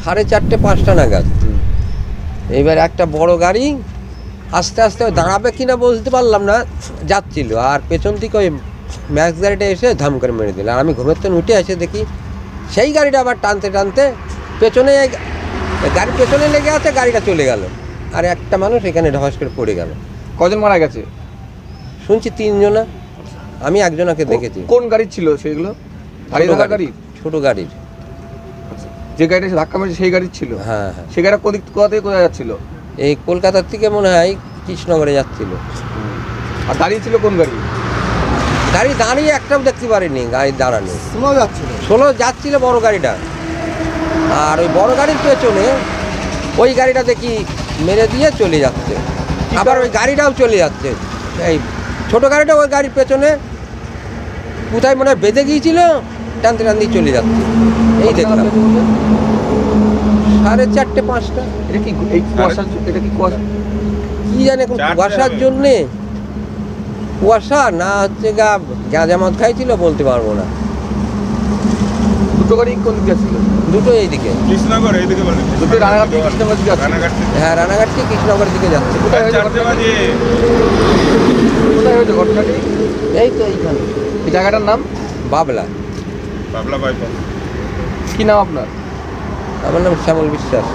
4:30-5টা নাগাদ এবার একটা বড় গাড়ি আস্তে আস্তে দাঁড়াবে কিনা বুঝতে পারলাম না, যাচ্ছিল। আর পেছন থেকে ওই ম্যাক্স গাড়িটা এসে ধাম করে মেরে দিল। আর আমি ঘুমের তো উঠে এসে দেখি সেই গাড়িটা আবার টানতে টানতে পেছনে, গাড়ির পেছনে লেগে আছে, গাড়িটা চলে গেল। আর একটা মানুষ এখানে ধস করে পড়ে গেল। কজন মারা গেছে? শুনছি 3 জনা, আমি একজনকে দেখেছি। কোন গাড়ি ছিল সেগুলো? গাড়ি, ছোট গাড়ির। যে গাড়িটা এসে ধাক্কা মেরেছে সেই গাড়ি ছিল? হ্যাঁ হ্যাঁ। সেই গাড়িটা কোথা থেকে কোথায় যাচ্ছিল? এই কলকাতার থেকে মনে হয় কৃষ্ণনগরে যাচ্ছিল। আর দাঁড়িয়ে ছিল কোন গাড়ি? গাড়ি দাঁড়িয়ে একটাও দেখতে পারিনি, গাড়ি দাঁড়ানো স্লো যাচ্ছিল বড় গাড়িটা। আর ওই বড় গাড়ির পেছনে ওই গাড়িটা দেখি মেরে দিয়ে চলে যাচ্ছে, আবার ওই গাড়িটাও চলে যাচ্ছে। এই ছোট গাড়িটা ওই গাড়ির পেছনে কোথায় মনে হয় বেঁধে গিয়েছিল, টানতে টানতে চলে যাচ্ছে। এই দেখলাম 4:30-5টা। এটা কি এই কুয়াশা? এটা কি কুয়াশা? কি জানি এখন কুয়াশার জন্যে, কুয়াশা না হচ্ছে গাঁজা মদ খাইছিল বলতে পারবো না। দুটো গাড়ি কোন দিকে ছিল? দুটো এইদিকে, কৃষ্ণনগর এইদিকে বলে। দুটো রানাঘাট থেকে কৃষ্ণনগর দিকে আসছে। হ্যাঁ রানাঘাট থেকে কৃষ্ণনগরের দিকে যাচ্ছে। কোথায় হয়েছে ঘটনাটি? কোথায় হয়েছে ঘটনাটি? এই তো এইখানে। এই জায়গাটার নাম? বাবলা। বাবলা বাইপাস। কি নাম আপনার? আমার নাম শ্যামল বিশ্বাস।